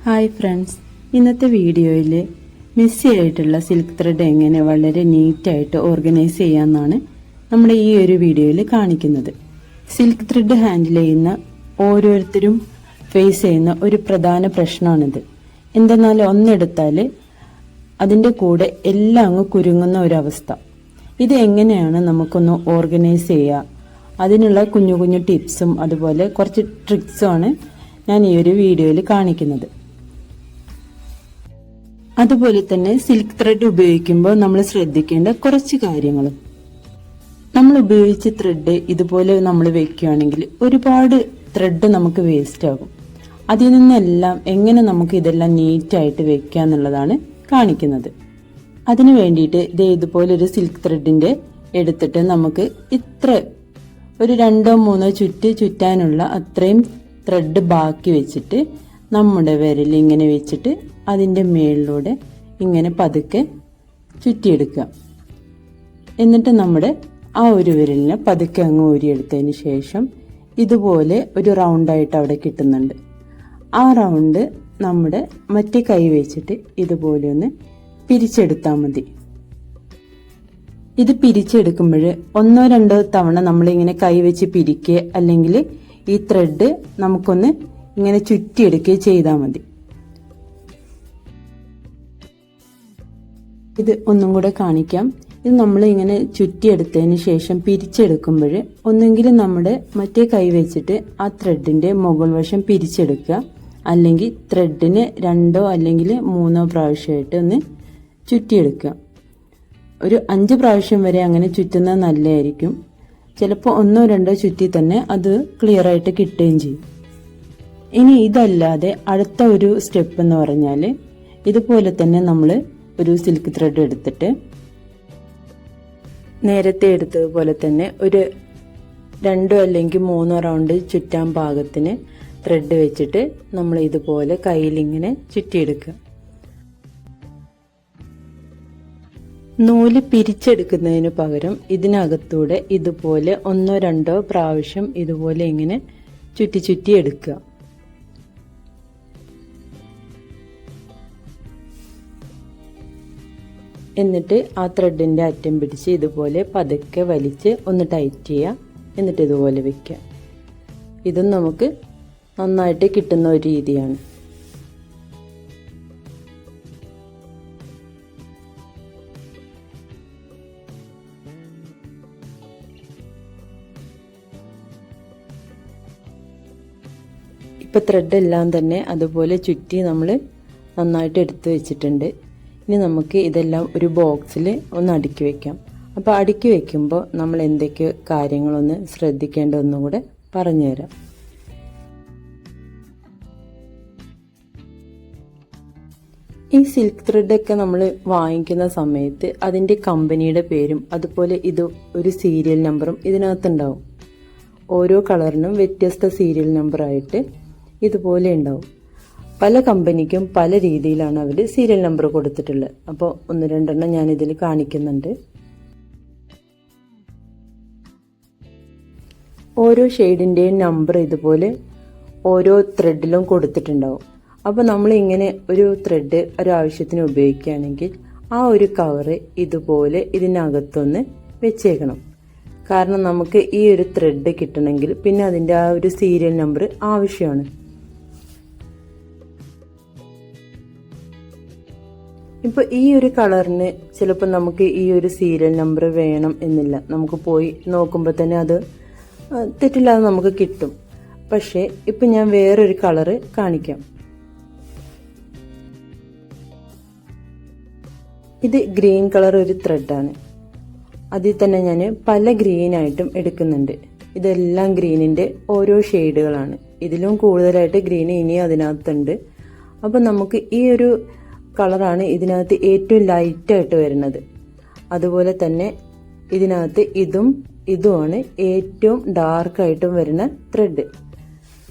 Hi friends, ഇന്നത്തെ വീഡിയോയിൽ Messi ആയിട്ടുള്ള സിൽക്ക് ത്രെഡ് എങ്ങനെ വളരെ നീറ്റായിട്ട് ഓർഗനൈസ് ചെയ്യാമെന്നാണ് നമ്മുടെ ഈ ഒരു വീഡിയോയിൽ കാണിക്കുന്നത്. സിൽക്ക് ത്രെഡ് ഹാൻഡിൽ ചെയ്യുന്ന ഓരോരുത്തരും ഫേസ് ചെയ്യുന്ന ഒരു പ്രധാന പ്രശ്നമാണിത്. എന്തെന്നാൽ ഒന്നെടുത്താൽ അതിൻ്റെ കൂടെ എല്ലാം അങ്ങ് കുരുങ്ങുന്ന ഒരവസ്ഥ. ഇത് എങ്ങനെയാണ് നമുക്കൊന്ന് ഓർഗനൈസ് ചെയ്യുക, അതിനുള്ള കുഞ്ഞു കുഞ്ഞു ടിപ്സും അതുപോലെ കുറച്ച് ട്രിക്സുമാണ് ഞാൻ ഈ ഒരു വീഡിയോയിൽ കാണിക്കുന്നത്. അതുപോലെ തന്നെ സിൽക്ക് ത്രെഡ് ഉപയോഗിക്കുമ്പോൾ നമ്മൾ ശ്രദ്ധിക്കേണ്ട കുറച്ച് കാര്യങ്ങളും. നമ്മൾ ഉപയോഗിച്ച ത്രെഡ് ഇതുപോലെ നമ്മൾ വെക്കുകയാണെങ്കിൽ ഒരുപാട് ത്രെഡ് നമുക്ക് വേസ്റ്റ് ആകും. അതിൽ നിന്നെല്ലാം എങ്ങനെ നമുക്ക് ഇതെല്ലാം നീറ്റായിട്ട് വെക്കുക എന്നുള്ളതാണ് കാണിക്കുന്നത്. അതിനു വേണ്ടിയിട്ട് ഇതുപോലെ ഒരു സിൽക്ക് ത്രെഡിന്റെ എടുത്തിട്ട് നമുക്ക് ഇത്ര ഒരു 2-3 ചുറ്റാനുള്ള അത്രയും ത്രെഡ് ബാക്കി വെച്ചിട്ട് നമ്മുടെ വിരൽ ഇങ്ങനെ വെച്ചിട്ട് അതിൻ്റെ മേളിലൂടെ ഇങ്ങനെ പതുക്കെ ചുറ്റിയെടുക്കുക. എന്നിട്ട് നമ്മുടെ ആ ഒരു വിരലിനെ പതുക്കെ അങ്ങ് ഊരിയെടുത്തതിന് ശേഷം ഇതുപോലെ ഒരു റൗണ്ടായിട്ട് അവിടെ കിട്ടുന്നുണ്ട്. ആ റൗണ്ട് നമ്മുടെ മറ്റേ കൈ വെച്ചിട്ട് ഇതുപോലെ ഒന്ന് പിരിച്ചെടുത്താൽ മതി. ഇത് പിരിച്ചെടുക്കുമ്പോൾ 1-2 തവണ നമ്മളിങ്ങനെ കൈ വെച്ച് പിരിക്കുക, അല്ലെങ്കിൽ ഈ ത്രെഡ് നമുക്കൊന്ന് ഇങ്ങനെ ചുറ്റിയെടുക്കുകയോ ചെയ്താൽ മതി. ഇത് ഒന്നും കൂടെ കാണിക്കാം. ഇത് നമ്മൾ ഇങ്ങനെ ചുറ്റിയെടുത്തതിന് ശേഷം പിരിച്ചെടുക്കുമ്പോൾ ഒന്നെങ്കിൽ നമ്മുടെ മറ്റേ കൈ വെച്ചിട്ട് ആ ത്രെഡിന്റെ മുകൾ വശം പിരിച്ചെടുക്കുക, അല്ലെങ്കിൽ ത്രെഡിന് 2 അല്ലെങ്കിൽ 3 പ്രാവശ്യമായിട്ട് ഒന്ന് ചുറ്റിയെടുക്കുക. ഒരു 5 പ്രാവശ്യം വരെ അങ്ങനെ ചുറ്റുന്നത് നല്ലതായിരിക്കും. ചിലപ്പോൾ 1-2 ചുറ്റി തന്നെ അത് ക്ലിയർ ആയിട്ട് കിട്ടുകയും ചെയ്യും. ഇനി ഇതല്ലാതെ അടുത്ത ഒരു സ്റ്റെപ്പ് എന്ന് പറഞ്ഞാൽ ഇതുപോലെ തന്നെ നമ്മൾ ഒരു സിൽക്ക് ത്രെഡ് എടുത്തിട്ട് നേരത്തെ എടുത്തതുപോലെ തന്നെ ഒരു 2 അല്ലെങ്കിൽ 3 റൗണ്ട് ചുറ്റാൻ പാകത്തിന് ത്രെഡ് വെച്ചിട്ട് നമ്മൾ ഇതുപോലെ കയ്യിലിങ്ങനെ ചുറ്റിയെടുക്കുക. നൂല് പിരിച്ചെടുക്കുന്നതിന് പകരം ഇതിനകത്തൂടെ ഇതുപോലെ 1-2 പ്രാവശ്യം ഇതുപോലെ ഇങ്ങനെ ചുറ്റി എടുക്കുക. എന്നിട്ട് ആ ത്രെഡിന്റെ അറ്റം പിടിച്ച് ഇതുപോലെ പതുക്കെ വലിച്ച് ഒന്ന് ടൈറ്റ് ചെയ്യുക. എന്നിട്ട് ഇതുപോലെ വെക്കുക. ഇതും നമുക്ക് നന്നായിട്ട് കിട്ടുന്ന ഒരു രീതിയാണ്. ഇപ്പം ത്രെഡ് എല്ലാം തന്നെ അതുപോലെ ചുറ്റി നമ്മൾ നന്നായിട്ട് എടുത്ത് വെച്ചിട്ടുണ്ട്. ഇനി നമുക്ക് ഇതെല്ലാം ഒരു ബോക്സിൽ ഒന്ന് അടുക്കി വെക്കാം. അപ്പോൾ അടുക്കി വെക്കുമ്പോൾ നമ്മൾ എന്തൊക്കെ കാര്യങ്ങളൊന്ന് ശ്രദ്ധിക്കേണ്ടതെന്നും കൂടെ പറഞ്ഞുതരാം. ഈ സിൽക്ക് ത്രെഡൊക്കെ നമ്മൾ വാങ്ങിക്കുന്ന സമയത്ത് അതിൻ്റെ കമ്പനിയുടെ പേരും അതുപോലെ ഇത് ഒരു സീരിയൽ നമ്പറും ഇതിനകത്തുണ്ടാവും. ഓരോ കളറിനും വ്യത്യസ്ത സീരിയൽ നമ്പറായിട്ട് ഇതുപോലെ ഉണ്ടാവും. പല കമ്പനിക്കും പല രീതിയിലാണ് അവർ സീരിയൽ നമ്പർ കൊടുത്തിട്ടുള്ളത്. അപ്പോൾ 1-2 ഞാനിതിൽ കാണിക്കുന്നുണ്ട്. ഓരോ ഷെയ്ഡിൻ്റെയും നമ്പർ ഇതുപോലെ ഓരോ ത്രെഡിലും കൊടുത്തിട്ടുണ്ടാവും. അപ്പോൾ നമ്മൾ ഇങ്ങനെ ഒരു ത്രെഡ് ഒരാവശ്യത്തിന് ഉപയോഗിക്കുകയാണെങ്കിൽ ആ ഒരു കവറ് ഇതുപോലെ ഇതിനകത്തൊന്ന് വെച്ചേക്കണം. കാരണം നമുക്ക് ഈ ഒരു ത്രെഡ് കിട്ടണമെങ്കിൽ പിന്നെ അതിൻ്റെ ആ ഒരു സീരിയൽ നമ്പർ ആവശ്യമാണ്. ഇപ്പോൾ ഈ ഒരു കളറിന് ചിലപ്പോൾ നമുക്ക് ഈ ഒരു സീരിയൽ നമ്പർ വേണം എന്നില്ല. നമുക്ക് പോയി നോക്കുമ്പോൾ തന്നെ അത് തെറ്റില്ലാതെ നമുക്ക് കിട്ടും. പക്ഷേ ഇപ്പം ഞാൻ വേറൊരു കളറ് കാണിക്കാം. ഇത് ഗ്രീൻ കളർ ഒരു ത്രെഡാണ്. അതിൽ തന്നെ ഞാൻ പല ഗ്രീനായിട്ടും എടുക്കുന്നുണ്ട്. ഇതെല്ലാം ഗ്രീനിൻ്റെ ഓരോ ഷെയ്ഡുകളാണ്. ഇതിലും കൂടുതലായിട്ട് ഗ്രീൻ ഇനി അതിനകത്തുണ്ട്. അപ്പം നമുക്ക് ഈ ഒരു കളറാണ് ഇതിനകത്ത് ഏറ്റവും ലൈറ്റായിട്ട് വരുന്നത്. അതുപോലെ തന്നെ ഇതിനകത്ത് ഇതുമാണ് ഏറ്റവും ഡാർക്കായിട്ടും വരുന്ന ത്രെഡ്.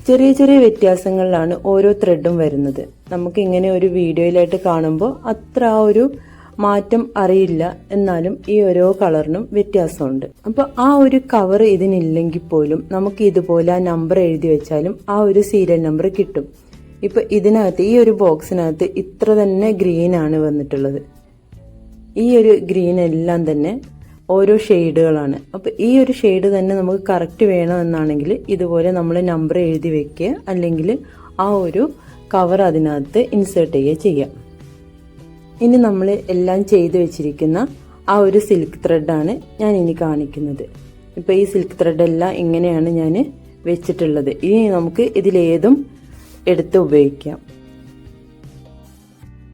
ചെറിയ ചെറിയ വ്യത്യാസങ്ങളിലാണ് ഓരോ ത്രെഡും വരുന്നത്. നമുക്ക് ഇങ്ങനെ ഒരു വീഡിയോയിലായിട്ട് കാണുമ്പോൾ അത്ര ആ ഒരു മാറ്റം അറിയില്ല. എന്നാലും ഈ ഓരോ കളറിനും വ്യത്യാസമുണ്ട്. അപ്പോൾ ആ ഒരു കവർ ഇതിനില്ലെങ്കിൽ പോലും നമുക്ക് ഇതുപോലെ ആ നമ്പർ എഴുതി വെച്ചാലും ആ ഒരു സീരിയൽ നമ്പർ കിട്ടും. ഇപ്പൊ ഇതിനകത്ത് ഈ ഒരു ബോക്സിനകത്ത് ഇത്ര തന്നെ ഗ്രീൻ ആണ് വന്നിട്ടുള്ളത്. ഈ ഒരു ഗ്രീൻ എല്ലാം തന്നെ ഓരോ ഷെയ്ഡുകളാണ്. അപ്പൊ ഈ ഒരു ഷെയ്ഡ് തന്നെ നമുക്ക് കറക്റ്റ് വേണമെന്നാണെങ്കിൽ ഇതുപോലെ നമ്മൾ നമ്പർ എഴുതി വെക്കുക, അല്ലെങ്കിൽ ആ ഒരു കവർ അതിനകത്ത് ഇൻസേർട്ട് ചെയ്യുക ചെയ്യാം. ഇനി നമ്മൾ എല്ലാം ചെയ്തു വെച്ചിരിക്കുന്ന ആ ഒരു സിൽക്ക് ത്രെഡാണ് ഞാൻ ഇനി കാണിക്കുന്നത്. ഇപ്പൊ ഈ സിൽക്ക് ത്രെഡ് എല്ലാം ഇങ്ങനെയാണ് ഞാൻ വെച്ചിട്ടുള്ളത്. ഇനി നമുക്ക് ഇതിലേതും എടുത്ത് ഉപയോഗിക്കാം.